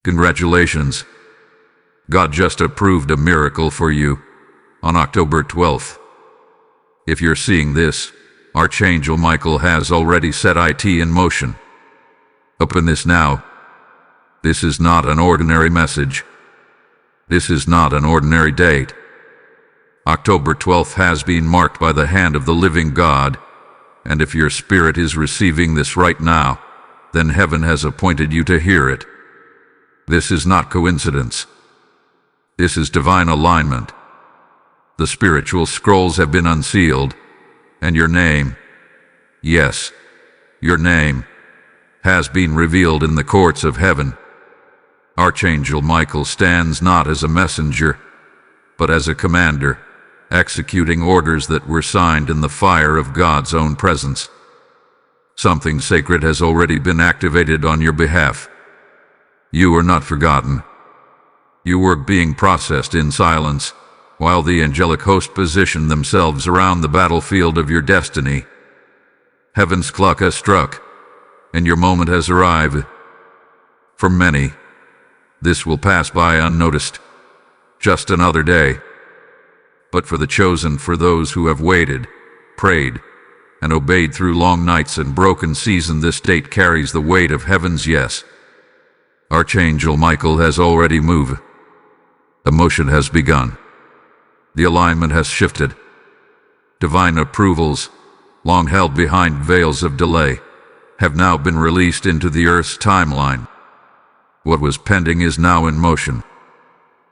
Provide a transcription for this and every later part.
Congratulations. God just approved a miracle for you on October 12th. If you're seeing this, Archangel Michael has already set it in motion. Open this now. This is not an ordinary message. This is not an ordinary date. October 12th has been marked by the hand of the living God, and if your spirit is receiving this right now, then heaven has appointed you to hear it. This is not coincidence. This is divine alignment. The spiritual scrolls have been unsealed, and your name, yes, your name, has been revealed in the courts of heaven. Archangel Michael stands not as a messenger, but as a commander, executing orders that were signed in the fire of God's own presence. Something sacred has already been activated on your behalf. You are not forgotten. You were being processed in silence, while the angelic host positioned themselves around the battlefield of your destiny. Heaven's clock has struck, and your moment has arrived. For many, this will pass by unnoticed, just another day. But for the chosen, for those who have waited, prayed, and obeyed through long nights and broken season, this date carries the weight of heaven's yes. Archangel Michael has already moved. The motion has begun. The alignment has shifted. Divine approvals, long held behind veils of delay, have now been released into the Earth's timeline. What was pending is now in motion.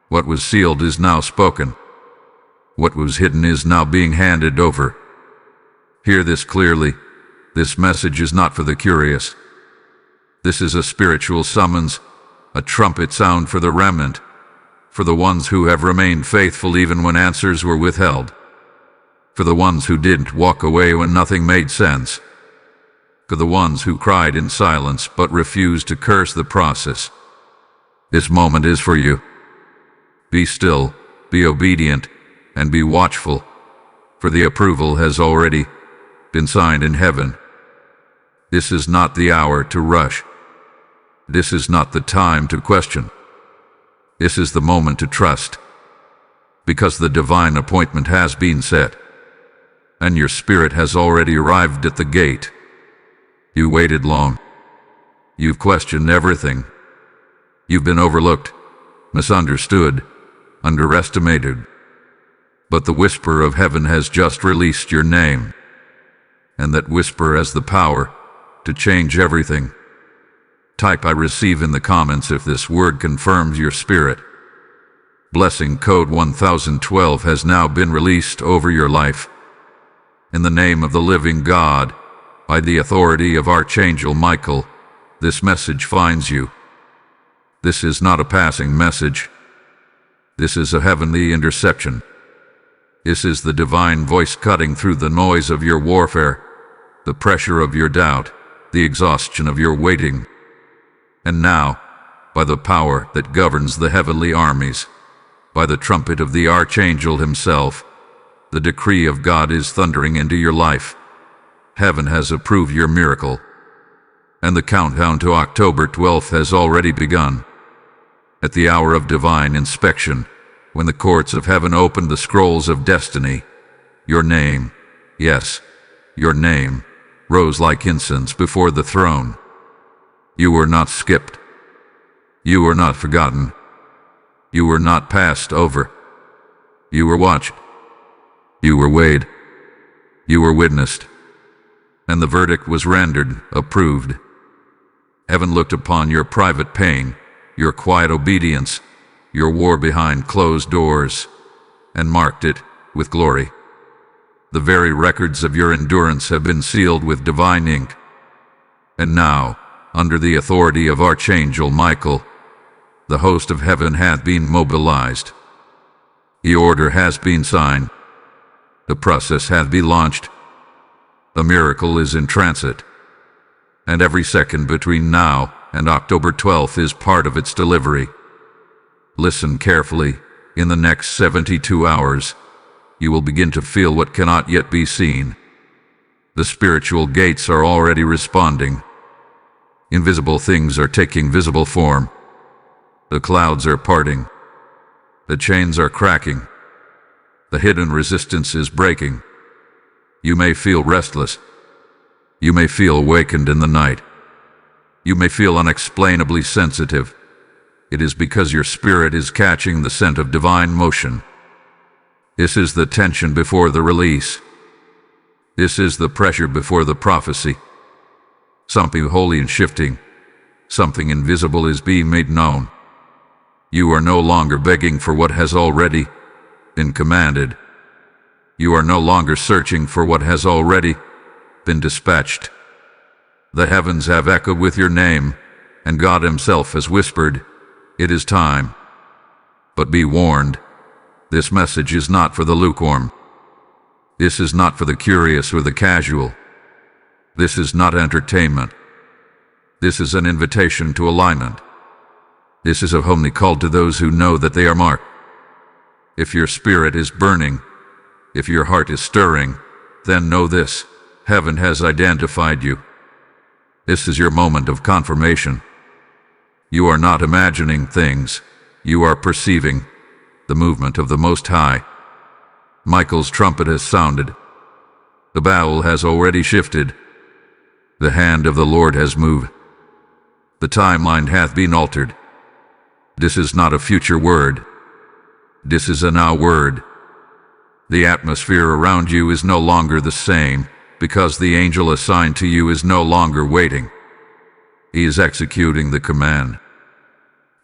What was sealed is now spoken. What was hidden is now being handed over. Hear this clearly. This message is not for the curious. This is a spiritual summons, a trumpet sound for the remnant, for the ones who have remained faithful even when answers were withheld, for the ones who didn't walk away when nothing made sense, for the ones who cried in silence but refused to curse the process. This moment is for you. Be still, be obedient, and be watchful, for the approval has already been signed in heaven. This is not the hour to rush. This is not the time to question. This is the moment to trust, because the divine appointment has been set, and your spirit has already arrived at the gate. You waited long. You've questioned everything. You've been overlooked, misunderstood, underestimated. But the whisper of heaven has just released your name, and that whisper has the power to change everything. Type "I receive" in the comments if this word confirms your spirit. Blessing code 1012 has now been released over your life. In the name of the living God, by the authority of Archangel Michael, this message finds you. This is not a passing message. This is a heavenly interception. This is the divine voice cutting through the noise of your warfare, the pressure of your doubt, the exhaustion of your waiting. And now, by the power that governs the heavenly armies, by the trumpet of the Archangel himself, the decree of God is thundering into your life. Heaven has approved your miracle, and the countdown to October 12th has already begun. At the hour of divine inspection, when the courts of heaven opened the scrolls of destiny, your name, yes, your name, rose like incense before the throne. You were not skipped. You were not forgotten. You were not passed over. You were watched. You were weighed. You were witnessed. And the verdict was rendered, approved. Heaven looked upon your private pain, your quiet obedience, your war behind closed doors, and marked it with glory. The very records of your endurance have been sealed with divine ink. And now, under the authority of Archangel Michael, the host of heaven hath been mobilized. The order has been signed. The process hath been launched. The miracle is in transit. And every second between now and October 12th is part of its delivery. Listen carefully. In the next 72 hours, you will begin to feel what cannot yet be seen. The spiritual gates are already responding. Invisible things are taking visible form. The clouds are parting. The chains are cracking. The hidden resistance is breaking. You may feel restless. You may feel awakened in the night. You may feel unexplainably sensitive. It is because your spirit is catching the scent of divine motion. This is the tension before the release. This is the pressure before the prophecy. Something holy and shifting, something invisible is being made known. You are no longer begging for what has already been commanded. You are no longer searching for what has already been dispatched. The heavens have echoed with your name, and God himself has whispered, "It is time." But be warned, this message is not for the lukewarm. This is not for the curious or the casual. This is not entertainment. This is an invitation to alignment. This is a homely call to those who know that they are marked. If your spirit is burning, if your heart is stirring, then know this: heaven has identified you. This is your moment of confirmation. You are not imagining things. You are perceiving the movement of the Most High. Michael's trumpet has sounded. The bowl has already shifted. The hand of the Lord has moved. The timeline hath been altered. This is not a future word. This is a now word. The atmosphere around you is no longer the same, because the angel assigned to you is no longer waiting. He is executing the command.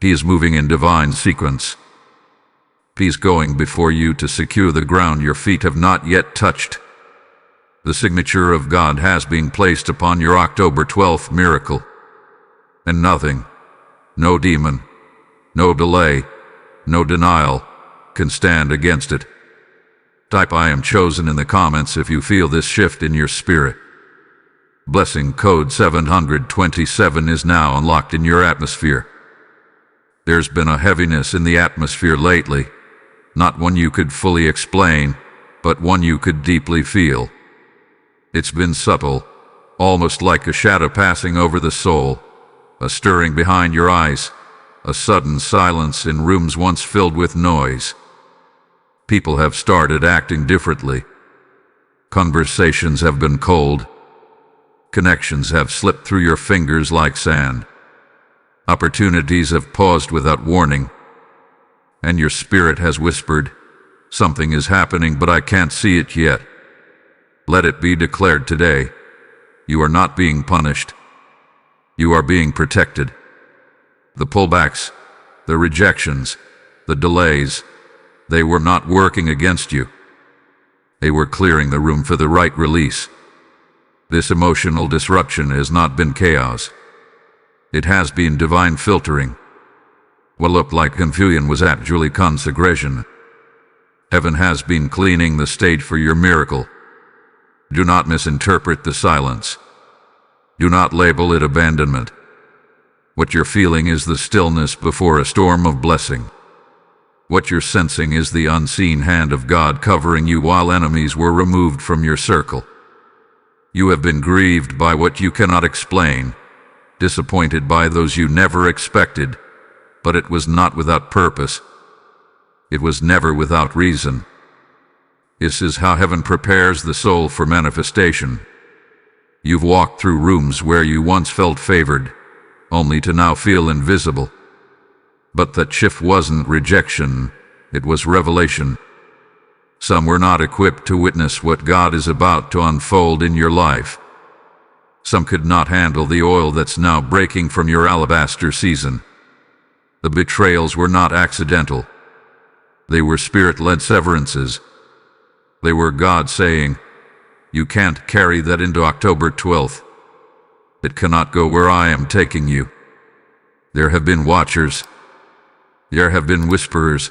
He is moving in divine sequence. He is going before you to secure the ground your feet have not yet touched. The signature of God has been placed upon your October 12th miracle. And nothing, no demon, no delay, no denial can stand against it. Type "I am chosen" in the comments if you feel this shift in your spirit. Blessing code 727 is now unlocked in your atmosphere. There's been a heaviness in the atmosphere lately, not one you could fully explain, but one you could deeply feel. It's been subtle, almost like a shadow passing over the soul, a stirring behind your eyes, a sudden silence in rooms once filled with noise. People have started acting differently. Conversations have been cold. Connections have slipped through your fingers like sand. Opportunities have paused without warning. And your spirit has whispered, "Something is happening, but I can't see it yet." Let it be declared today: you are not being punished. You are being protected. The pullbacks, the rejections, the delays, they were not working against you. They were clearing the room for the right release. This emotional disruption has not been chaos. It has been divine filtering. What looked like confusion was actually consecration. Heaven has been cleaning the stage for your miracle. Do not misinterpret the silence. Do not label it abandonment. What you're feeling is the stillness before a storm of blessing. What you're sensing is the unseen hand of God covering you while enemies were removed from your circle. You have been grieved by what you cannot explain, disappointed by those you never expected, but it was not without purpose. It was never without reason. This is how heaven prepares the soul for manifestation. You've walked through rooms where you once felt favored, only to now feel invisible. But that shift wasn't rejection, it was revelation. Some were not equipped to witness what God is about to unfold in your life. Some could not handle the oil that's now breaking from your alabaster season. The betrayals were not accidental. They were spirit-led severances. They were God saying, "You can't carry that into October 12th. It cannot go where I am taking you." There have been watchers. There have been whisperers.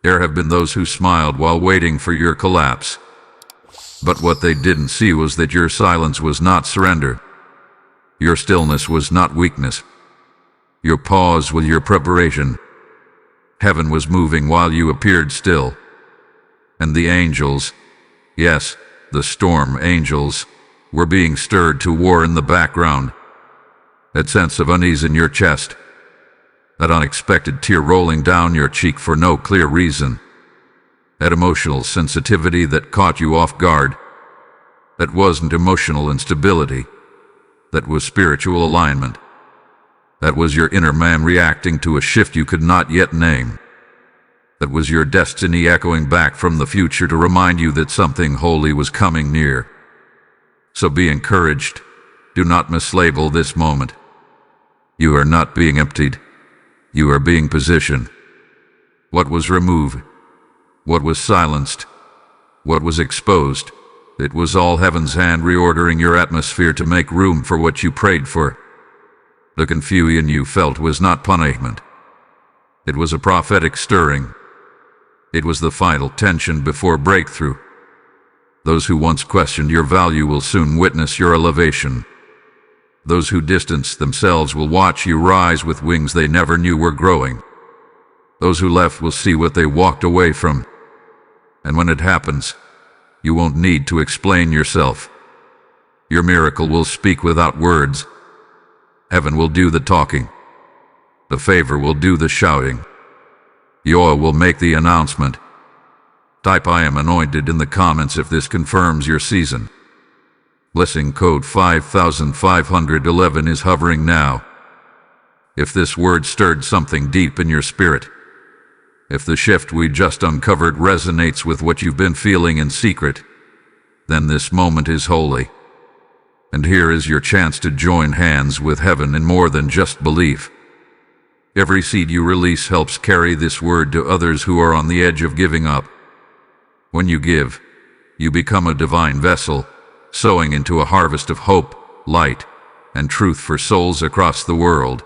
There have been those who smiled while waiting for your collapse. But what they didn't see was that your silence was not surrender. Your stillness was not weakness. Your pause was your preparation. Heaven was moving while you appeared still. And the angels, yes, the storm angels, were being stirred to war in the background. That sense of unease in your chest, That unexpected tear rolling down your cheek for no clear reason. That emotional sensitivity that caught you off guard. That wasn't emotional instability. That was spiritual alignment. That was your inner man reacting to a shift you could not yet name. That was your destiny echoing back from the future to remind you that something holy was coming near. So be encouraged. Do not mislabel this moment. You are not being emptied. You are being positioned. What was removed? What was silenced? What was exposed? It was all heaven's hand reordering your atmosphere to make room for what you prayed for. The confusion you felt was not punishment. It was a prophetic stirring. It was the final tension before breakthrough. Those who once questioned your value will soon witness your elevation. Those who distanced themselves will watch you rise with wings they never knew were growing. Those who left will see what they walked away from. And when it happens, you won't need to explain yourself. Your miracle will speak without words. Heaven will do the talking. The favor will do the shouting. Yoah will make the announcement. Type "I am anointed" in the comments if this confirms your season. Blessing code 5511 is hovering now. If this word stirred something deep in your spirit, if the shift we just uncovered resonates with what you've been feeling in secret, then this moment is holy. And here is your chance to join hands with heaven in more than just belief. Every seed you release helps carry this word to others who are on the edge of giving up. When you give, you become a divine vessel, sowing into a harvest of hope, light, and truth for souls across the world.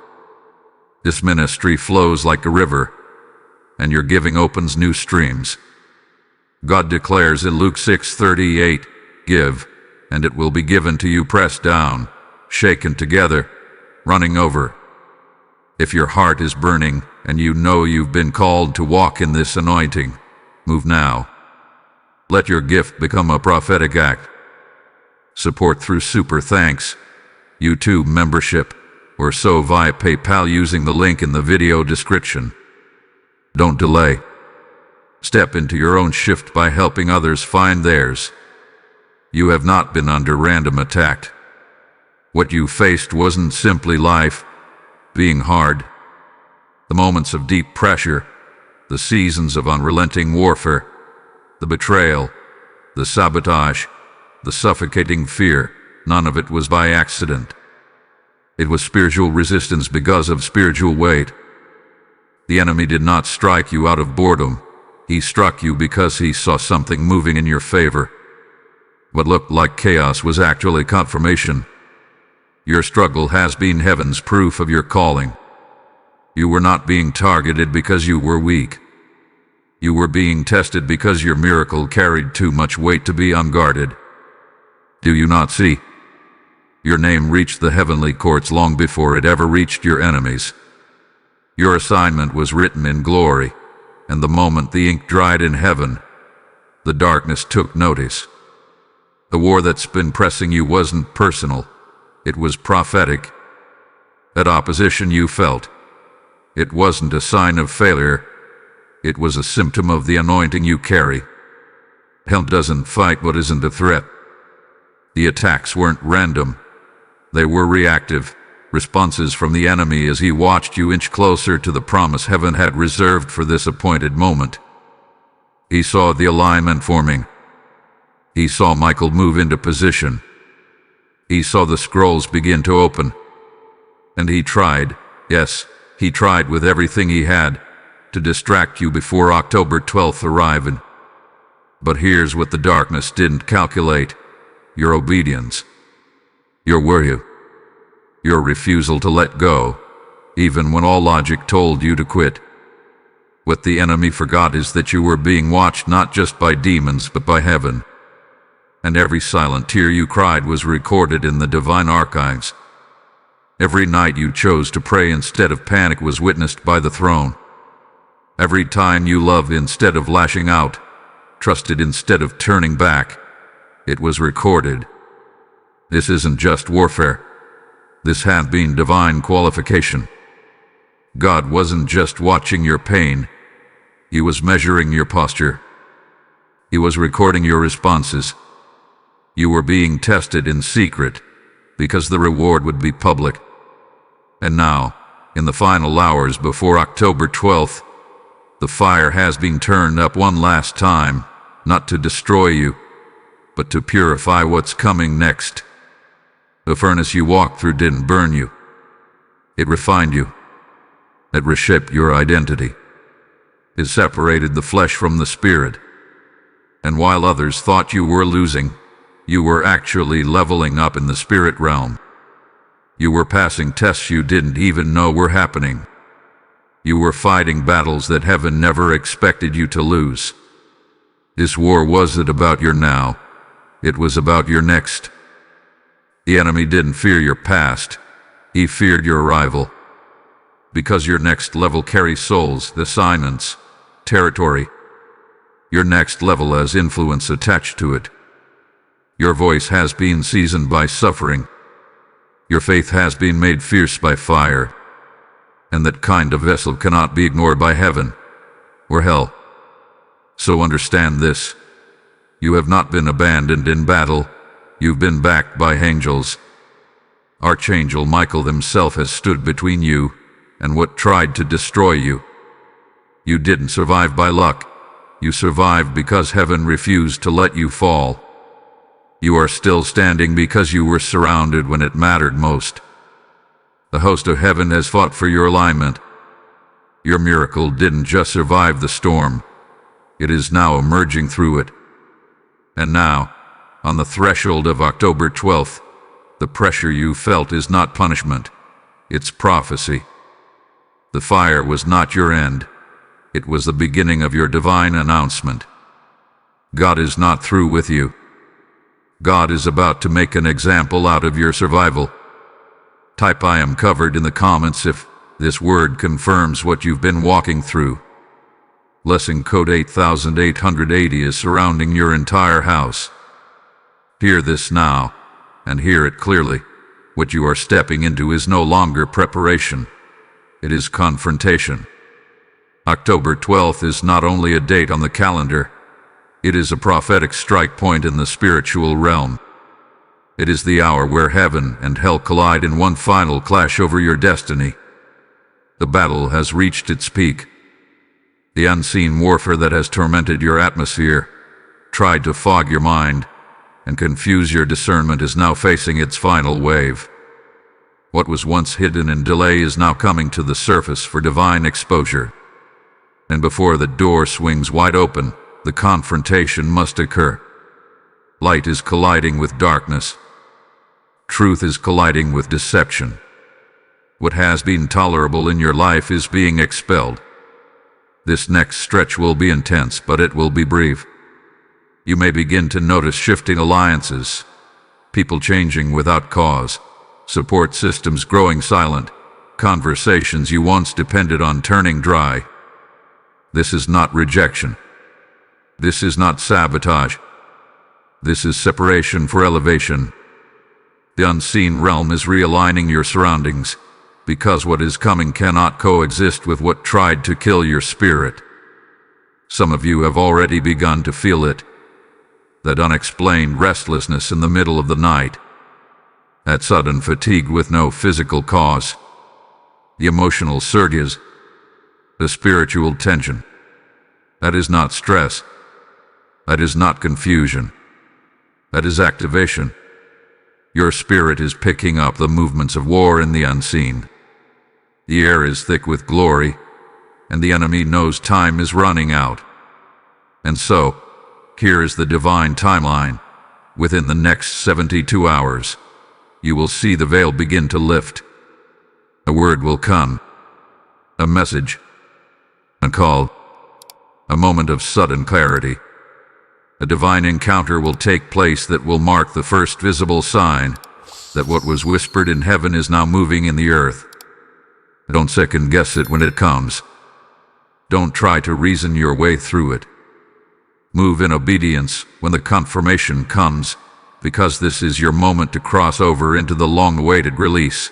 This ministry flows like a river, and your giving opens new streams. God declares in Luke 6:38, "Give, and it will be given to you, pressed down, shaken together, running over." If your heart is burning and you know you've been called to walk in this anointing, move now. Let your gift become a prophetic act. Support through Super Thanks, YouTube membership, or sow via PayPal using the link in the video description. Don't delay. Step into your own shift by helping others find theirs. You have not been under random attack. What you faced wasn't simply life being hard. The moments of deep pressure, the seasons of unrelenting warfare, the betrayal, the sabotage, the suffocating fear, none of it was by accident. It was spiritual resistance because of spiritual weight. The enemy did not strike you out of boredom. He struck you because he saw something moving in your favor. What looked like chaos was actually confirmation. Your struggle has been heaven's proof of your calling. You were not being targeted because you were weak. You were being tested because your miracle carried too much weight to be unguarded. Do you not see? Your name reached the heavenly courts long before it ever reached your enemies. Your assignment was written in glory, and the moment the ink dried in heaven, the darkness took notice. The war that's been pressing you wasn't personal. It was prophetic. That opposition you felt, it wasn't a sign of failure. It was a symptom of the anointing you carry. Hell doesn't fight what isn't a threat. The attacks weren't random. They were reactive, responses from the enemy as he watched you inch closer to the promise heaven had reserved for this appointed moment. He saw the alignment forming. He saw Michael move into position. He saw the scrolls begin to open. And he tried, yes, he tried with everything he had, to distract you before October 12th arrived. But here's what the darkness didn't calculate: your obedience, your worry, your refusal to let go, even when all logic told you to quit. What the enemy forgot is that you were being watched not just by demons but by heaven. And every silent tear you cried was recorded in the divine archives. Every night you chose to pray instead of panic was witnessed by the throne. Every time you loved instead of lashing out, trusted instead of turning back, it was recorded. This isn't just warfare. This has been divine qualification. God wasn't just watching your pain. He was measuring your posture. He was recording your responses. You were being tested in secret, because the reward would be public. And now, in the final hours before October 12th, the fire has been turned up one last time, not to destroy you, but to purify what's coming next. The furnace you walked through didn't burn you. It refined you. It reshaped your identity. It separated the flesh from the spirit. And while others thought you were losing, you were actually leveling up in the spirit realm. You were passing tests you didn't even know were happening. You were fighting battles that heaven never expected you to lose. This war wasn't about your now. It was about your next. The enemy didn't fear your past. He feared your arrival. Because your next level carries souls, assignments, territory. Your next level has influence attached to it. Your voice has been seasoned by suffering. Your faith has been made fierce by fire. And that kind of vessel cannot be ignored by heaven or hell. So understand this. You have not been abandoned in battle. You've been backed by angels. Archangel Michael himself has stood between you and what tried to destroy you. You didn't survive by luck. You survived because heaven refused to let you fall. You are still standing because you were surrounded when it mattered most. The host of heaven has fought for your alignment. Your miracle didn't just survive the storm. It is now emerging through it. And now, on the threshold of October 12th, the pressure you felt is not punishment. It's prophecy. The fire was not your end. It was the beginning of your divine announcement. God is not through with you. God is about to make an example out of your survival. Type I am covered in the comments if this word confirms what you've been walking through. Blessing code 8880 is surrounding your entire house. Hear this now, and hear it clearly. What you are stepping into is no longer preparation. It is confrontation. October 12th is not only a date on the calendar, it is a prophetic strike point in the spiritual realm. It is the hour where heaven and hell collide in one final clash over your destiny. The battle has reached its peak. The unseen warfare that has tormented your atmosphere, tried to fog your mind, and confuse your discernment is now facing its final wave. What was once hidden in delay is now coming to the surface for divine exposure. And before the door swings wide open, the confrontation must occur. Light is colliding with darkness. Truth is colliding with deception. What has been tolerable in your life is being expelled. This next stretch will be intense, but it will be brief. You may begin to notice shifting alliances, people changing without cause, support systems growing silent, conversations you once depended on turning dry. This is not rejection. This is not sabotage. This is separation for elevation. The unseen realm is realigning your surroundings, because what is coming cannot coexist with what tried to kill your spirit. Some of you have already begun to feel it. That unexplained restlessness in the middle of the night. That sudden fatigue with no physical cause. The emotional surges. The spiritual tension. That is not stress. That is not confusion. That is activation. Your spirit is picking up the movements of war in the unseen. The air is thick with glory, and the enemy knows time is running out. And so, here is the divine timeline. Within the next 72 hours, you will see the veil begin to lift. A word will come. A message. A call. A moment of sudden clarity. A divine encounter will take place that will mark the first visible sign that what was whispered in heaven is now moving in the earth. Don't second guess it when it comes. Don't try to reason your way through it. Move in obedience when the confirmation comes, because this is your moment to cross over into the long-awaited release.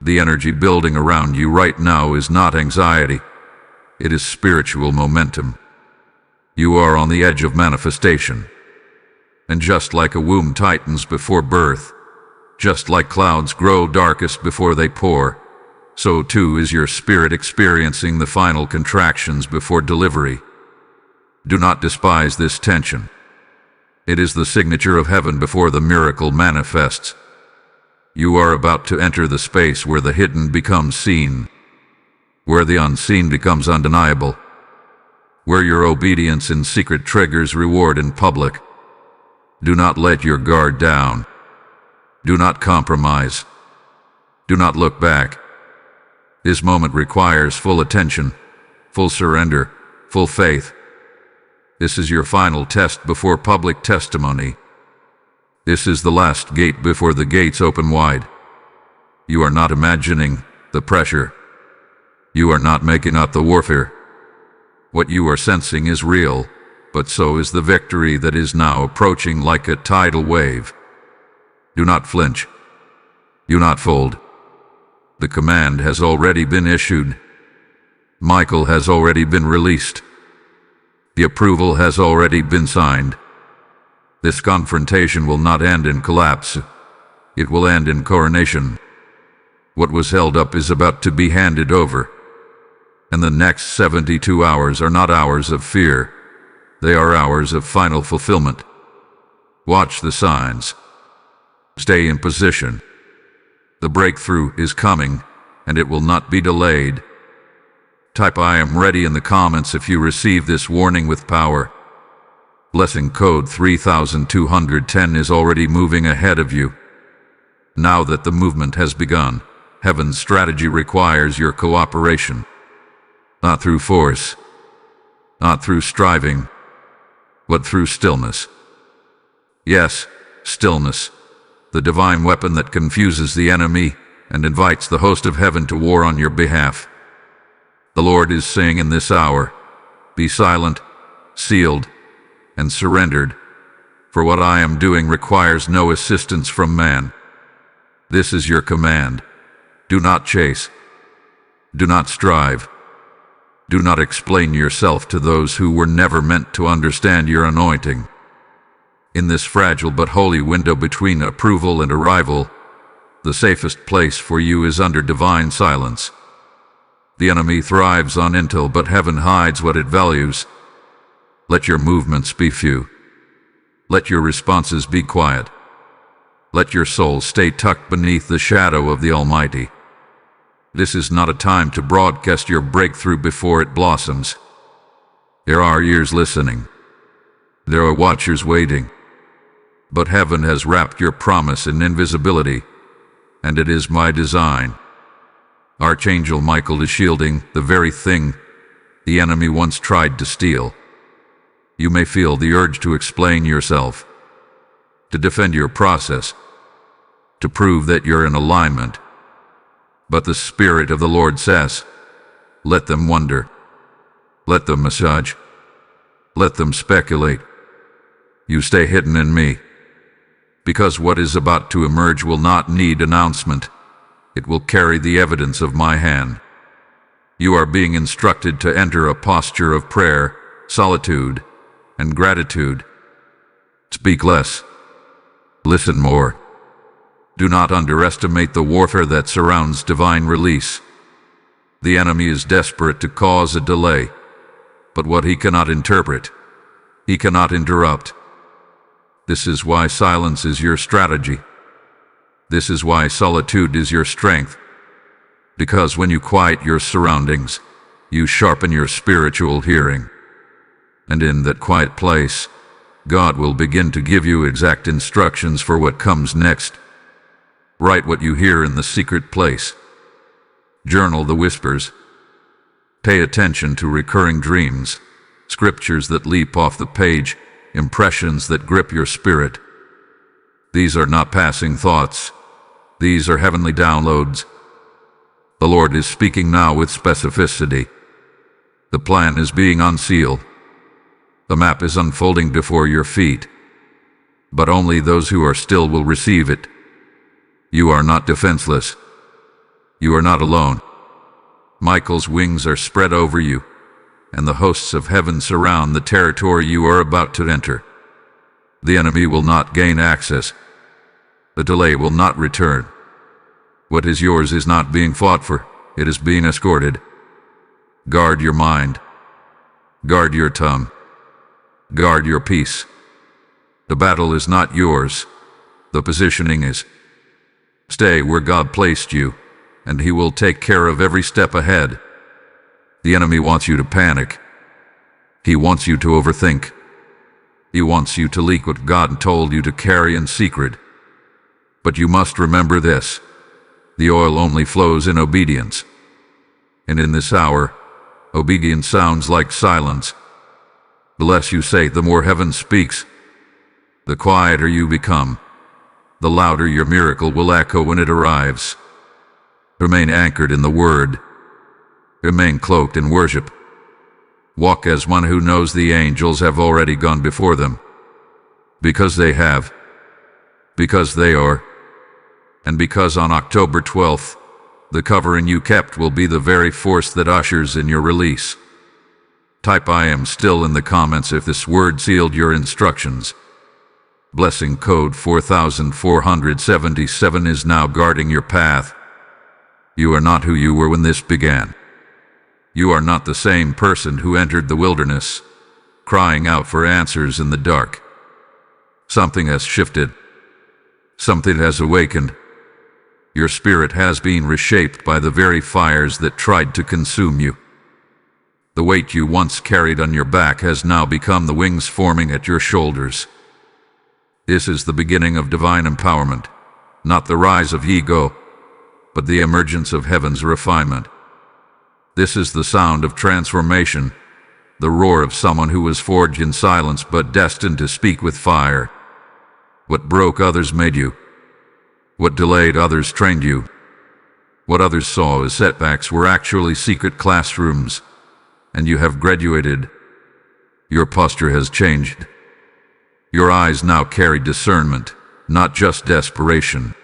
The energy building around you right now is not anxiety. It is spiritual momentum. You are on the edge of manifestation. And just like a womb tightens before birth, just like clouds grow darkest before they pour, so too is your spirit experiencing the final contractions before delivery. Do not despise this tension. It is the signature of heaven before the miracle manifests. You are about to enter the space where the hidden becomes seen, where the unseen becomes undeniable, where your obedience in secret triggers reward in public. Do not let your guard down. Do not compromise. Do not look back. This moment requires full attention, full surrender, full faith. This is your final test before public testimony. This is the last gate before the gates open wide. You are not imagining the pressure. You are not making up the warfare. What you are sensing is real, but so is the victory that is now approaching like a tidal wave. Do not flinch. Do not fold. The command has already been issued. Michael has already been released. The approval has already been signed. This confrontation will not end in collapse. It will end in coronation. What was held up is about to be handed over. And the next 72 hours are not hours of fear. They are hours of final fulfillment. Watch the signs. Stay in position. The breakthrough is coming, and it will not be delayed. Type "I am ready" in the comments if you receive this warning with power. Blessing code 3210 is already moving ahead of you. Now that the movement has begun, heaven's strategy requires your cooperation. Not through force, not through striving, but through stillness. Yes, stillness, the divine weapon that confuses the enemy and invites the host of heaven to war on your behalf. The Lord is saying in this hour, be silent, sealed, and surrendered, for what I am doing requires no assistance from man. This is your command. Do not chase. Do not strive. Do not explain yourself to those who were never meant to understand your anointing. In this fragile but holy window between approval and arrival, the safest place for you is under divine silence. The enemy thrives on intel, but heaven hides what it values. Let your movements be few. Let your responses be quiet. Let your soul stay tucked beneath the shadow of the Almighty. This is not a time to broadcast your breakthrough before it blossoms. There are ears listening. There are watchers waiting. But heaven has wrapped your promise in invisibility, and it is my design. Archangel Michael is shielding the very thing the enemy once tried to steal. You may feel the urge to explain yourself, to defend your process, to prove that you're in alignment. But the Spirit of the Lord says, let them wonder. Let them massage. Let them speculate. You stay hidden in me. Because what is about to emerge will not need announcement. It will carry the evidence of my hand. You are being instructed to enter a posture of prayer, solitude, and gratitude. Speak less. Listen more. Do not underestimate the warfare that surrounds divine release. The enemy is desperate to cause a delay, but what he cannot interpret, he cannot interrupt. This is why silence is your strategy. This is why solitude is your strength. Because when you quiet your surroundings, you sharpen your spiritual hearing. And in that quiet place, God will begin to give you exact instructions for what comes next. Write what you hear in the secret place. Journal the whispers. Pay attention to recurring dreams, scriptures that leap off the page, impressions that grip your spirit. These are not passing thoughts. These are heavenly downloads. The Lord is speaking now with specificity. The plan is being unsealed. The map is unfolding before your feet. But only those who are still will receive it. You are not defenseless. You are not alone. Michael's wings are spread over you, and the hosts of heaven surround the territory you are about to enter. The enemy will not gain access. The delay will not return. What is yours is not being fought for, it is being escorted. Guard your mind. Guard your tongue. Guard your peace. The battle is not yours. The positioning is. Stay where God placed you, and He will take care of every step ahead. The enemy wants you to panic. He wants you to overthink. He wants you to leak what God told you to carry in secret. But you must remember this: the oil only flows in obedience. And in this hour, obedience sounds like silence. The less you say, the more heaven speaks. The quieter you become, the louder your miracle will echo when it arrives. Remain anchored in the Word. Remain cloaked in worship. Walk as one who knows the angels have already gone before them. Because they have. Because they are. And because on October 12th, the covering you kept will be the very force that ushers in your release. Type "I am still" in the comments if this word sealed your instructions. Blessing code 4477 is now guarding your path. You are not who you were when this began. You are not the same person who entered the wilderness, crying out for answers in the dark. Something has shifted. Something has awakened. Your spirit has been reshaped by the very fires that tried to consume you. The weight you once carried on your back has now become the wings forming at your shoulders. This is the beginning of divine empowerment, not the rise of ego, but the emergence of heaven's refinement. This is the sound of transformation, the roar of someone who was forged in silence but destined to speak with fire. What broke others made you. What delayed others trained you. What others saw as setbacks were actually secret classrooms, and you have graduated. Your posture has changed. Your eyes now carry discernment, not just desperation.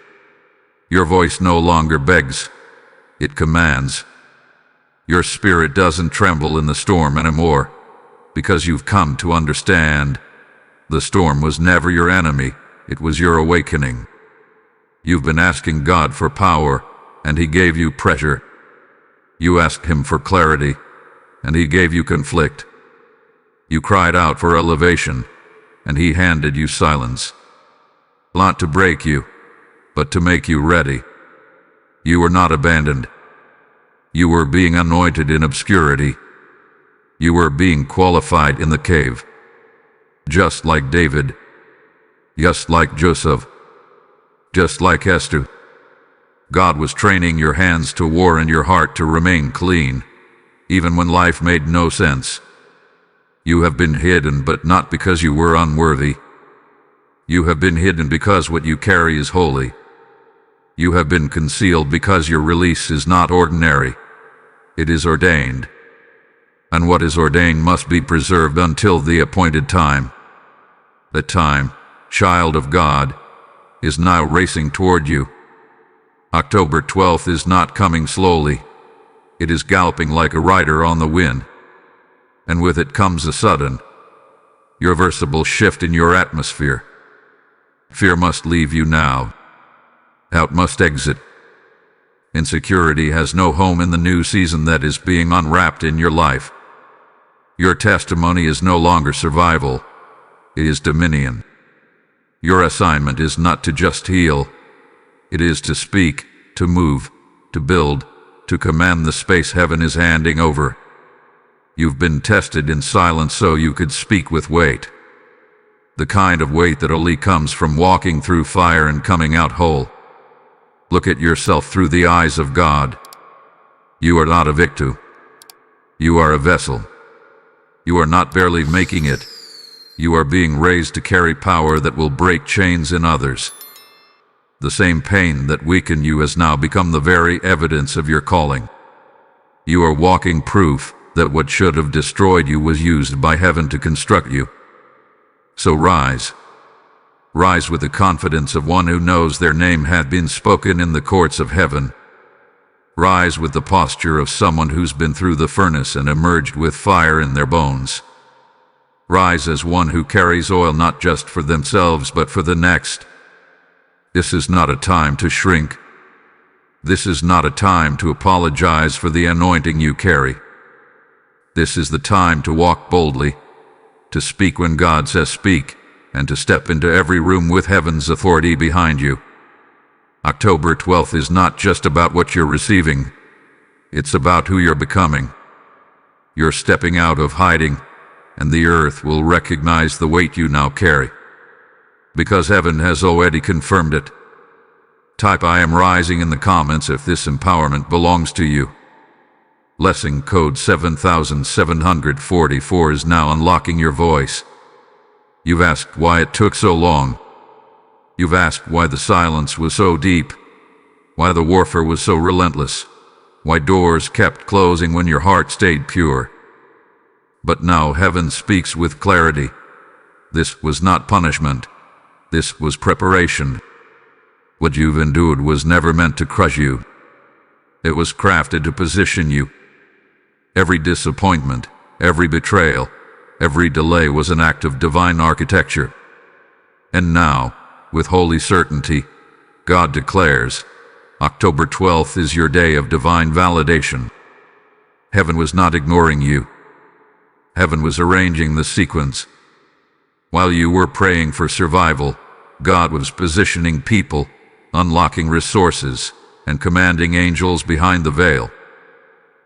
Your voice no longer begs, it commands. Your spirit doesn't tremble in the storm anymore, because you've come to understand. The storm was never your enemy, it was your awakening. You've been asking God for power, and He gave you pressure. You asked Him for clarity, and He gave you conflict. You cried out for elevation, and He handed you silence. Not to break you, but to make you ready. You were not abandoned. You were being anointed in obscurity. You were being qualified in the cave. Just like David. Just like Joseph. Just like Esther. God was training your hands to war and your heart to remain clean, even when life made no sense. You have been hidden, but not because you were unworthy. You have been hidden because what you carry is holy. You have been concealed because your release is not ordinary. It is ordained. And what is ordained must be preserved until the appointed time. The time, child of God, is now racing toward you. October 12th is not coming slowly. It is galloping like a rider on the wind. And with it comes a sudden, irreversible shift in your atmosphere. Fear must leave you now. Doubt must exit. Insecurity has no home in the new season that is being unwrapped in your life. Your testimony is no longer survival. It is dominion. Your assignment is not to just heal. It is to speak, to move, to build, to command the space heaven is handing over. You've been tested in silence so you could speak with weight. The kind of weight that only comes from walking through fire and coming out whole. Look at yourself through the eyes of God. You are not a victim. You are a vessel. You are not barely making it. You are being raised to carry power that will break chains in others. The same pain that weakened you has now become the very evidence of your calling. You are walking proof that what should have destroyed you was used by heaven to construct you. So rise. Rise with the confidence of one who knows their name had been spoken in the courts of heaven. Rise with the posture of someone who's been through the furnace and emerged with fire in their bones. Rise as one who carries oil not just for themselves but for the next. This is not a time to shrink. This is not a time to apologize for the anointing you carry. This is the time to walk boldly, to speak when God says speak, and to step into every room with heaven's authority behind you. October 12th is not just about what you're receiving. It's about who you're becoming. You're stepping out of hiding, and the earth will recognize the weight you now carry. Because heaven has already confirmed it. Type I am rising in the comments if this empowerment belongs to you. Blessing code 7744 is now unlocking your voice. You've asked why it took so long. You've asked why the silence was so deep, why the warfare was so relentless, why doors kept closing when your heart stayed pure. But now heaven speaks with clarity. This was not punishment. This was preparation. What you've endured was never meant to crush you. It was crafted to position you. Every disappointment, every betrayal, every delay was an act of divine architecture. And now, with holy certainty, God declares, October 12th is your day of divine validation. Heaven was not ignoring you. Heaven was arranging the sequence. While you were praying for survival, God was positioning people, unlocking resources, and commanding angels behind the veil.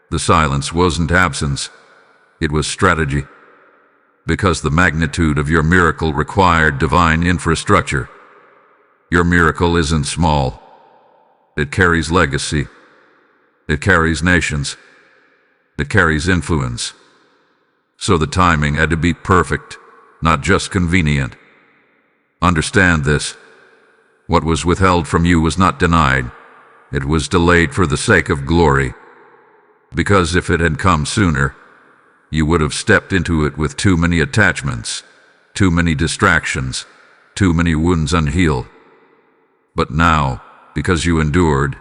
The silence wasn't absence, it was strategy. Because the magnitude of your miracle required divine infrastructure. Your miracle isn't small. It carries legacy. It carries nations. It carries influence. So the timing had to be perfect, not just convenient. Understand this. What was withheld from you was not denied. It was delayed for the sake of glory. Because if it had come sooner, you would have stepped into it with too many attachments, too many distractions, too many wounds unhealed. But now, because you endured,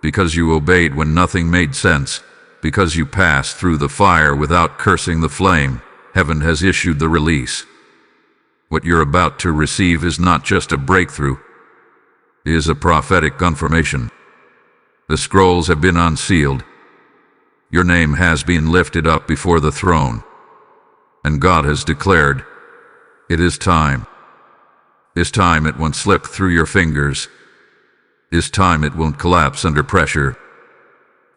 because you obeyed when nothing made sense, because you passed through the fire without cursing the flame, heaven has issued the release. What you're about to receive is not just a breakthrough, it is a prophetic confirmation. The scrolls have been unsealed. Your name has been lifted up before the throne. And God has declared, it is time. This time it won't slip through your fingers. This time it won't collapse under pressure.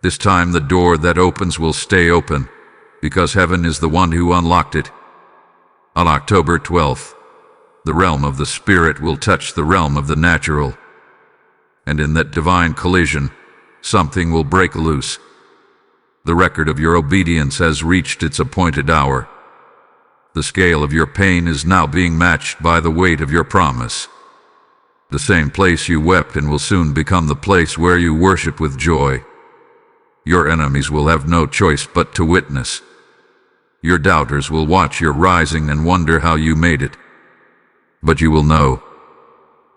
This time the door that opens will stay open, because heaven is the one who unlocked it. On October 12th, the realm of the Spirit will touch the realm of the natural. And in that divine collision, something will break loose. The record of your obedience has reached its appointed hour. The scale of your pain is now being matched by the weight of your promise. The same place you wept in will soon become the place where you worship with joy. Your enemies will have no choice but to witness. Your doubters will watch your rising and wonder how you made it. But you will know.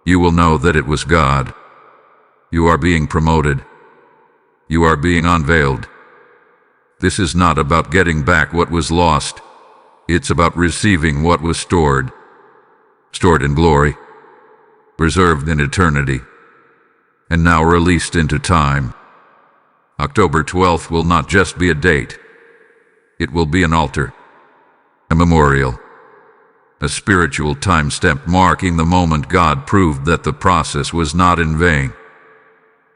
You will know that it was God. You are being promoted. You are being unveiled. This is not about getting back what was lost. It's about receiving what was stored. Stored in glory. Preserved in eternity. And now released into time. October 12th will not just be a date. It will be an altar. A memorial. A spiritual timestamp marking the moment God proved that the process was not in vain.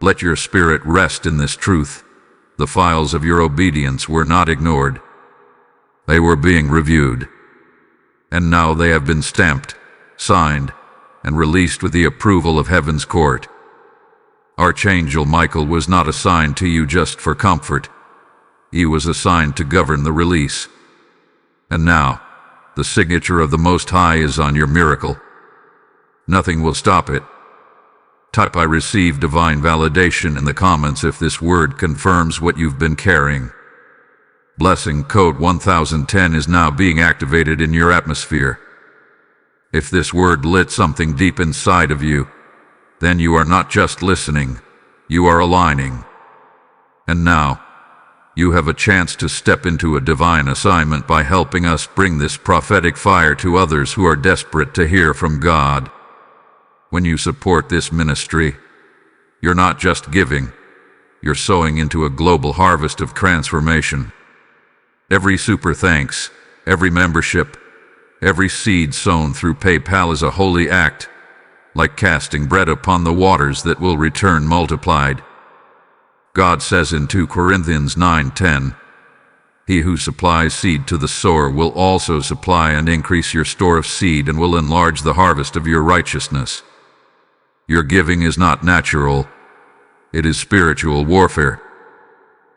Let your spirit rest in this truth. The files of your obedience were not ignored. They were being reviewed. And now they have been stamped, signed, and released with the approval of heaven's court. Archangel Michael was not assigned to you just for comfort. He was assigned to govern the release. And now, the signature of the Most High is on your miracle. Nothing will stop it. Type I receive divine validation in the comments if this word confirms what you've been carrying. Blessing code 1010 is now being activated in your atmosphere. If this word lit something deep inside of you, then you are not just listening, you are aligning. And now, you have a chance to step into a divine assignment by helping us bring this prophetic fire to others who are desperate to hear from God. When you support this ministry, you're not just giving, you're sowing into a global harvest of transformation. Every super thanks, every membership, every seed sown through PayPal is a holy act, like casting bread upon the waters that will return multiplied. God says in 2 Corinthians 9:10, "He who supplies seed to the sower will also supply and increase your store of seed and will enlarge the harvest of your righteousness." Your giving is not natural, it is spiritual warfare.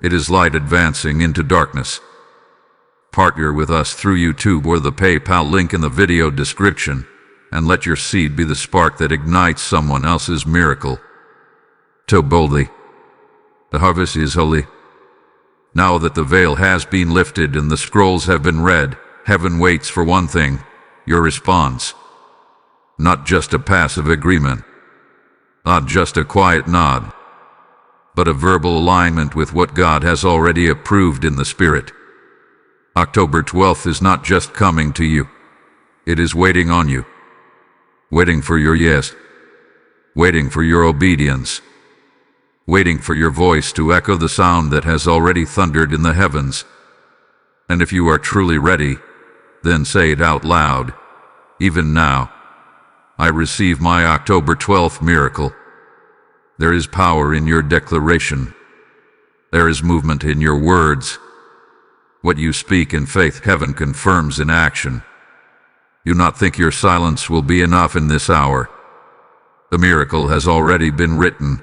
It is light advancing into darkness. Partner with us through YouTube or the PayPal link in the video description, and let your seed be the spark that ignites someone else's miracle. Sow boldly. The harvest is holy. Now that the veil has been lifted and the scrolls have been read, heaven waits for one thing: your response. Not just a passive agreement, not just a quiet nod, but a verbal alignment with what God has already approved in the Spirit. October 12th is not just coming to you, it is waiting on you. Waiting for your yes, waiting for your obedience, waiting for your voice to echo the sound that has already thundered in the heavens. And if you are truly ready, then say it out loud. Even now, I receive my October 12th miracle. There is power in your declaration. There is movement in your words. What you speak in faith, heaven confirms in action. Do not think your silence will be enough in this hour. The miracle has already been written,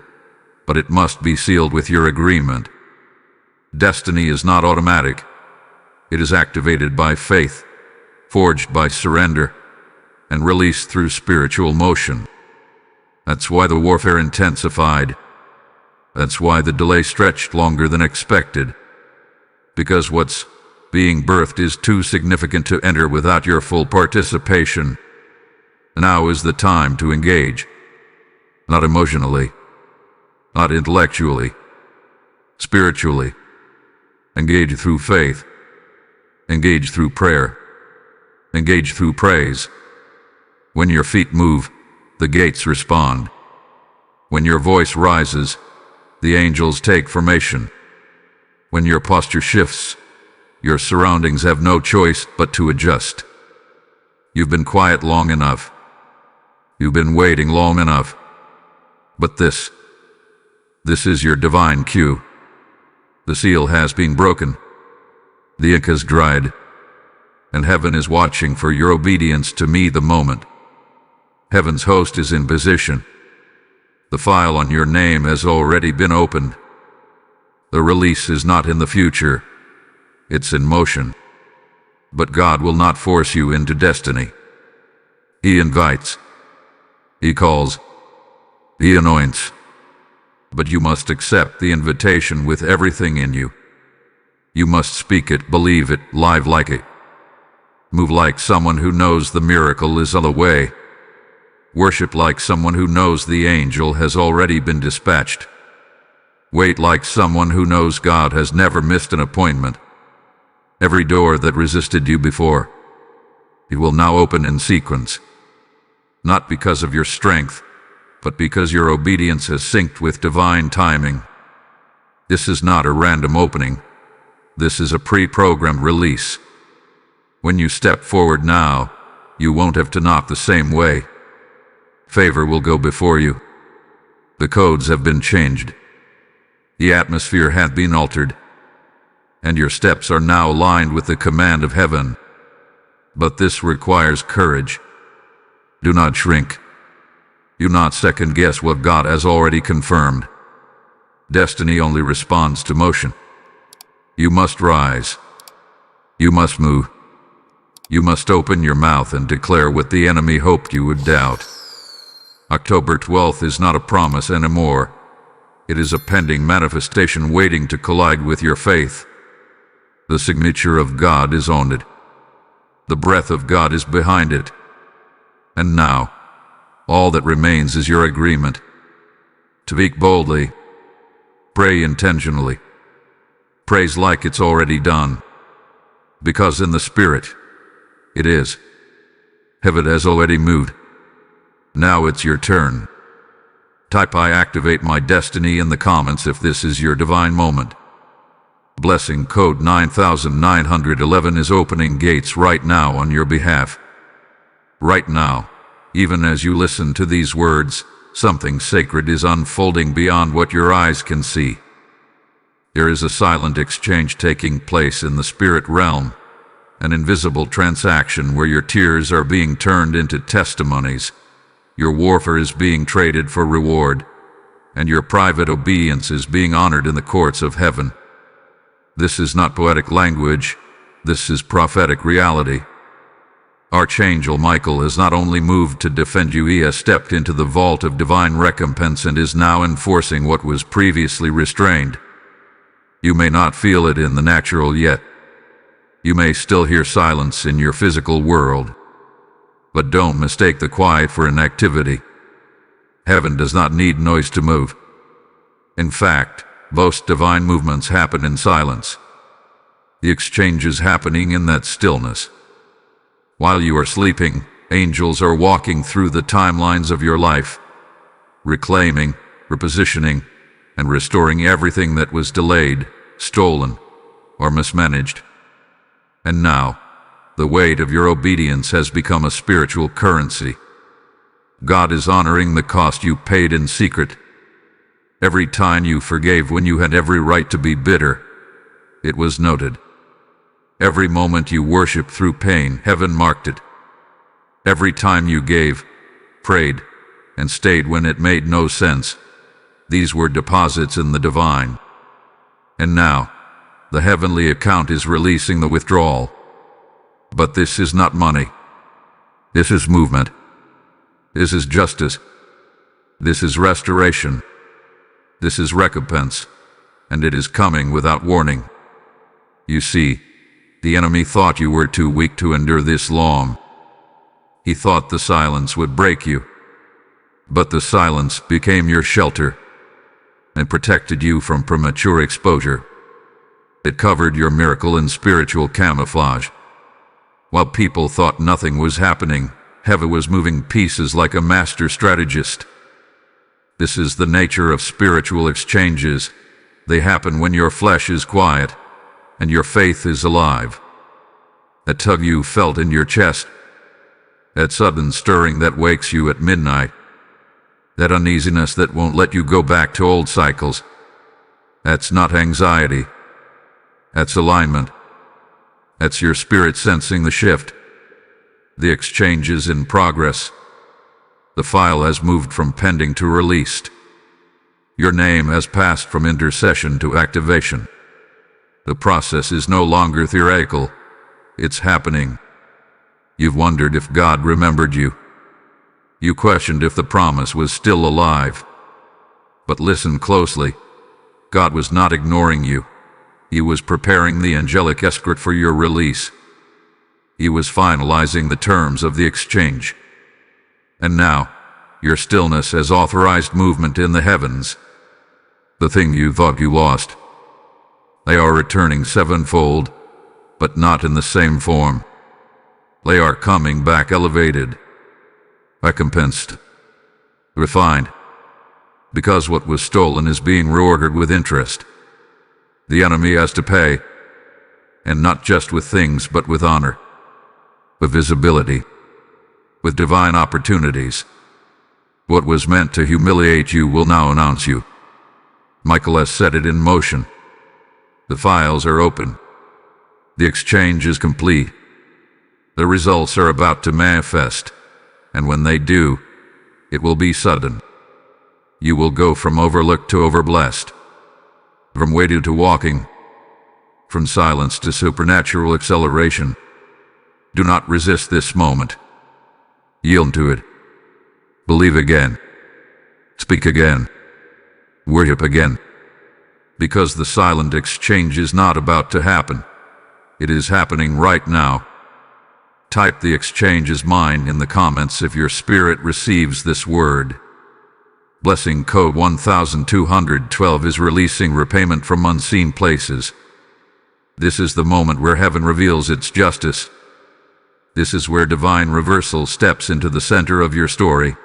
but it must be sealed with your agreement. Destiny is not automatic. It is activated by faith, forged by surrender, and released through spiritual motion. That's why the warfare intensified. That's why the delay stretched longer than expected. Because what's being birthed is too significant to enter without your full participation. Now is the time to engage. Not emotionally, not intellectually, spiritually. Engage through faith. Engage through prayer. Engage through praise. When your feet move, the gates respond. When your voice rises, the angels take formation. When your posture shifts, your surroundings have no choice but to adjust. You've been quiet long enough. You've been waiting long enough. But this is your divine cue. The seal has been broken. The ink has dried. And heaven is watching for your obedience to me the moment. Heaven's host is in position. The file on your name has already been opened. The release is not in the future. It's in motion. But God will not force you into destiny. He invites. He calls. He anoints. But you must accept the invitation with everything in you. You must speak it, believe it, live like it. Move like someone who knows the miracle is on the way. Worship like someone who knows the angel has already been dispatched. Wait like someone who knows God has never missed an appointment. Every door that resisted you before, He will now open in sequence. Not because of your strength, but because your obedience has synced with divine timing. This is not a random opening. This is a pre-programmed release. When you step forward now, you won't have to knock the same way. Favor will go before you. The codes have been changed. The atmosphere had been altered. And your steps are now aligned with the command of heaven. But this requires courage. Do not shrink. Do not second-guess what God has already confirmed. Destiny only responds to motion. You must rise. You must move. You must open your mouth and declare what the enemy hoped you would doubt. October 12th is not a promise anymore. It is a pending manifestation waiting to collide with your faith. The signature of God is on it. The breath of God is behind it. And now, all that remains is your agreement. Speak boldly. Pray intentionally. Praise like it's already done. Because in the Spirit, it is. Heaven has already moved. Now it's your turn. Type "I activate my destiny" in the comments if this is your divine moment. Blessing code 9911 is opening gates right now on your behalf. Right now, even as you listen to these words, something sacred is unfolding beyond what your eyes can see. There is a silent exchange taking place in the spirit realm, an invisible transaction where your tears are being turned into testimonies, your warfare is being traded for reward, and your private obedience is being honored in the courts of heaven. This is not poetic language, this is prophetic reality. Archangel Michael has not only moved to defend you, he has stepped into the vault of divine recompense and is now enforcing what was previously restrained. You may not feel it in the natural yet. You may still hear silence in your physical world. But don't mistake the quiet for inactivity. Heaven does not need noise to move. In fact, most divine movements happen in silence. The exchange is happening in that stillness. While you are sleeping, angels are walking through the timelines of your life, reclaiming, repositioning, and restoring everything that was delayed, stolen, or mismanaged. And now, the weight of your obedience has become a spiritual currency. God is honoring the cost you paid in secret. Every time you forgave when you had every right to be bitter, it was noted. Every moment you worshiped through pain, heaven marked it. Every time you gave, prayed, and stayed when it made no sense, these were deposits in the divine. And now, the heavenly account is releasing the withdrawal. But this is not money. This is movement. This is justice. This is restoration. This is recompense. And it is coming without warning. You see, the enemy thought you were too weak to endure this long. He thought the silence would break you. But the silence became your shelter and protected you from premature exposure. It covered your miracle in spiritual camouflage. While people thought nothing was happening, heaven was moving pieces like a master strategist. This is the nature of spiritual exchanges. They happen when your flesh is quiet and your faith is alive. That tug you felt in your chest, that sudden stirring that wakes you at midnight, that uneasiness that won't let you go back to old cycles, that's not anxiety. That's alignment. That's your spirit sensing the shift. The exchange is in progress. The file has moved from pending to released. Your name has passed from intercession to activation. The process is no longer theoretical. It's happening. You've wondered if God remembered you. You questioned if the promise was still alive. But listen closely. God was not ignoring you. He was preparing the angelic escort for your release. He was finalizing the terms of the exchange. And now, your stillness has authorized movement in the heavens. The thing you thought you lost, they are returning sevenfold, but not in the same form. They are coming back elevated, recompensed, refined, because what was stolen is being reordered with interest. The enemy has to pay, and not just with things but with honor, with visibility, with divine opportunities. What was meant to humiliate you will now announce you. Michael has set it in motion. The files are open. The exchange is complete. The results are about to manifest, and when they do, it will be sudden. You will go from overlooked to overblessed, from waiting to walking, from silence to supernatural acceleration. Do not resist this moment. Yield to it. Believe again. Speak again. Worship again. Because the silent exchange is not about to happen. It is happening right now. Type "the exchange is mine" in the comments if your spirit receives this word. Blessing code 1212 is releasing repayment from unseen places. This is the moment where heaven reveals its justice. This is where divine reversal steps into the center of your story.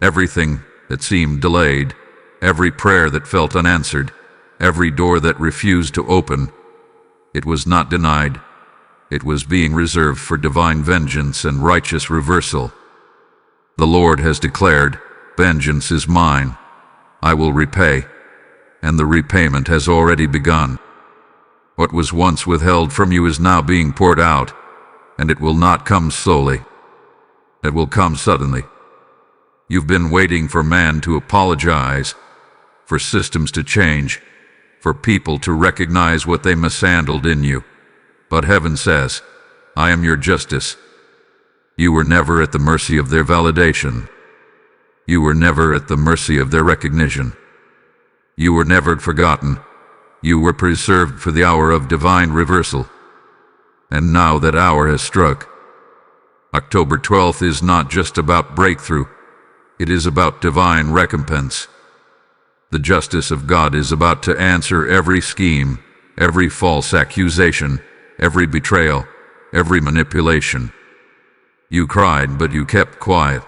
Everything that seemed delayed, every prayer that felt unanswered, every door that refused to open, it was not denied. It was being reserved for divine vengeance and righteous reversal. The Lord has declared, "Vengeance is mine. I will repay," and the repayment has already begun. What was once withheld from you is now being poured out, and it will not come slowly. It will come suddenly. You've been waiting for man to apologize, for systems to change, for people to recognize what they mishandled in you. But heaven says, "I am your justice." You were never at the mercy of their validation. You were never at the mercy of their recognition. You were never forgotten. You were preserved for the hour of divine reversal. And now that hour has struck. October 12th is not just about breakthrough. It is about divine recompense. The justice of God is about to answer every scheme, every false accusation, every betrayal, every manipulation. You cried, but you kept quiet.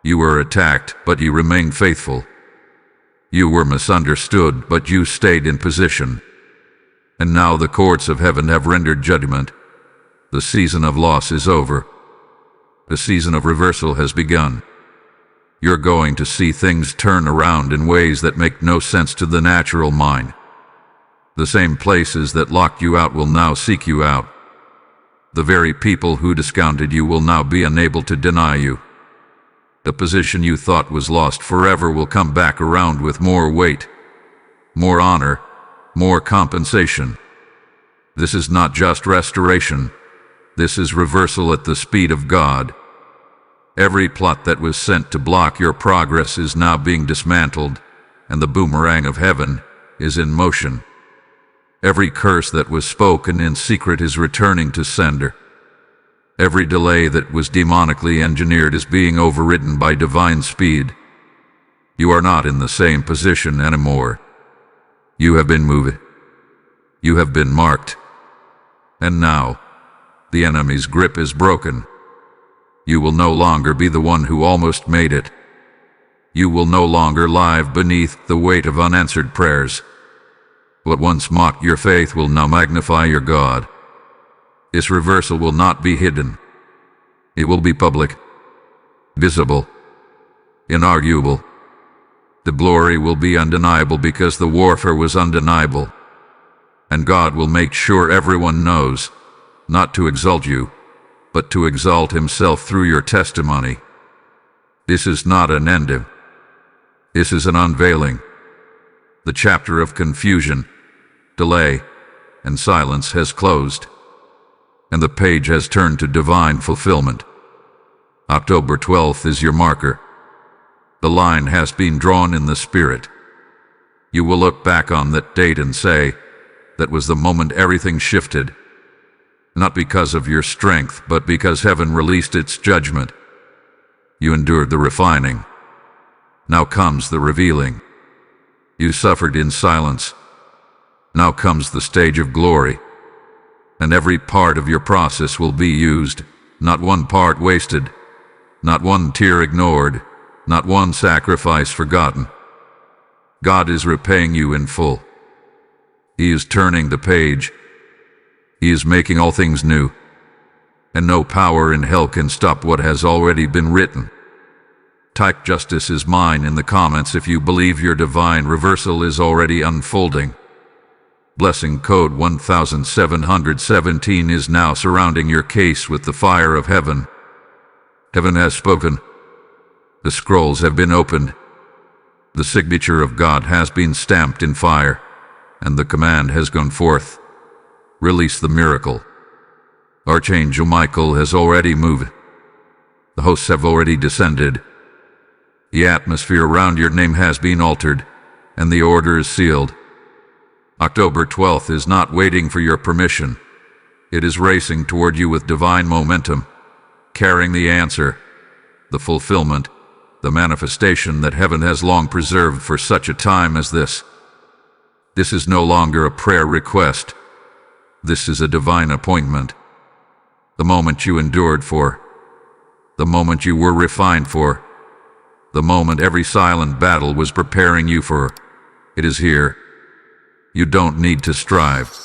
You were attacked, but you remained faithful. You were misunderstood, but you stayed in position. And now the courts of heaven have rendered judgment. The season of loss is over. The season of reversal has begun. You're going to see things turn around in ways that make no sense to the natural mind. The same places that locked you out will now seek you out. The very people who discounted you will now be unable to deny you. The position you thought was lost forever will come back around with more weight, more honor, more compensation. This is not just restoration. This is reversal at the speed of God. Every plot that was sent to block your progress is now being dismantled, and the boomerang of heaven is in motion. Every curse that was spoken in secret is returning to sender. Every delay that was demonically engineered is being overridden by divine speed. You are not in the same position anymore. You have been moved. You have been marked. And now, the enemy's grip is broken. You will no longer be the one who almost made it. You will no longer live beneath the weight of unanswered prayers. What once mocked your faith will now magnify your God. This reversal will not be hidden. It will be public, visible, inarguable. The glory will be undeniable because the warfare was undeniable. And God will make sure everyone knows, not to exalt you, but to exalt himself through your testimony. This is not an ending. This is an unveiling. The chapter of confusion, delay, and silence has closed, and the page has turned to divine fulfillment. October 12th is your marker. The line has been drawn in the Spirit. You will look back on that date and say, that was the moment everything shifted. Not because of your strength, but because heaven released its judgment. You endured the refining. Now comes the revealing. You suffered in silence. Now comes the stage of glory. And every part of your process will be used, not one part wasted, not one tear ignored, not one sacrifice forgotten. God is repaying you in full. He is turning the page. He is making all things new. And no power in hell can stop what has already been written. Type "Justice is mine" in the comments if you believe your divine reversal is already unfolding. Blessing code 1717 is now surrounding your case with the fire of heaven. Heaven has spoken. The scrolls have been opened. The signature of God has been stamped in fire, and the command has gone forth. Release the miracle. Archangel Michael has already moved. The hosts have already descended. The atmosphere around your name has been altered, and the order is sealed. October 12th is not waiting for your permission. It is racing toward you with divine momentum, carrying the answer, the fulfillment, the manifestation that heaven has long preserved for such a time as this. This is no longer a prayer request. This is a divine appointment. The moment you endured for, the moment you were refined for, the moment every silent battle was preparing you for, it is here. You don't need to strive.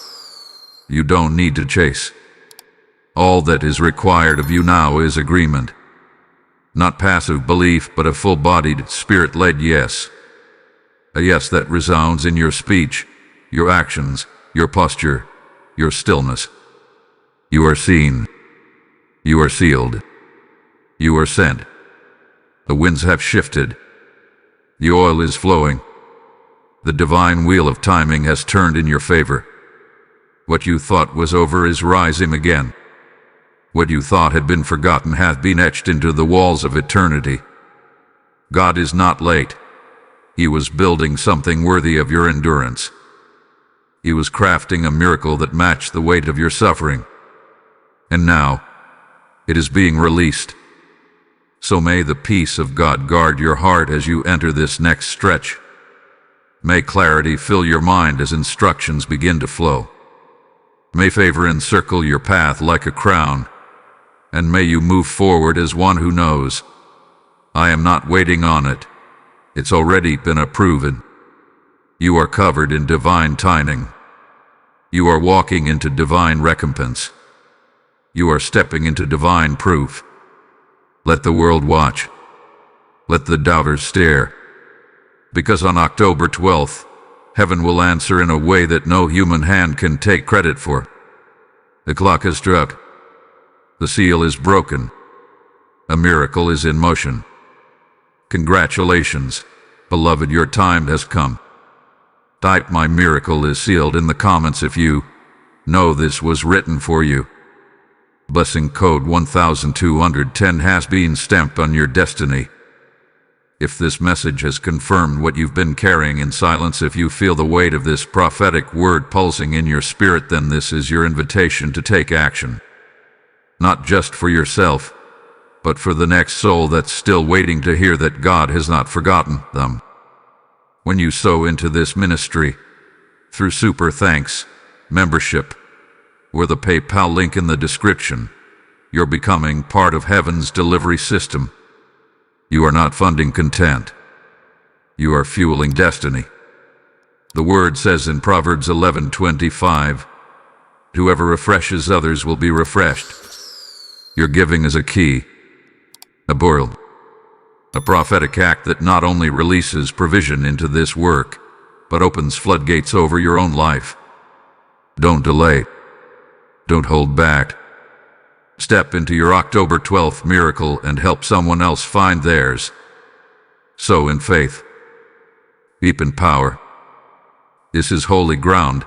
You don't need to chase. All that is required of you now is agreement. Not passive belief, but a full-bodied, spirit-led yes. A yes that resounds in your speech, your actions, your posture, your stillness. You are seen. You are sealed. You are sent. The winds have shifted. The oil is flowing. The divine wheel of timing has turned in your favor. What you thought was over is rising again. What you thought had been forgotten hath been etched into the walls of eternity. God is not late. He was building something worthy of your endurance. He was crafting a miracle that matched the weight of your suffering. And now, it is being released. So may the peace of God guard your heart as you enter this next stretch. May clarity fill your mind as instructions begin to flow. May favor encircle your path like a crown, and may you move forward as one who knows, I am not waiting on it. It's already been approved. You are covered in divine timing. You are walking into divine recompense. You are stepping into divine proof. Let the world watch. Let the doubters stare. Because on October 12th, heaven will answer in a way that no human hand can take credit for. The clock has struck. The seal is broken. A miracle is in motion. Congratulations, beloved, your time has come. Type "My miracle is sealed" in the comments if you know this was written for you. Blessing code 1210 has been stamped on your destiny. If this message has confirmed what you've been carrying in silence, if you feel the weight of this prophetic word pulsing in your spirit, then this is your invitation to take action. Not just for yourself, but for the next soul that's still waiting to hear that God has not forgotten them. When you sow into this ministry, through Super Thanks, membership, or the PayPal link in the description, you're becoming part of heaven's delivery system. You are not funding content. You are fueling destiny. The word says in Proverbs 11:25, whoever refreshes others will be refreshed. Your giving is a key, a boil, a prophetic act that not only releases provision into this work, but opens floodgates over your own life. Don't delay. Don't hold back. Step into your October 12th miracle and help someone else find theirs. Sow in faith. Deep in power. This is holy ground.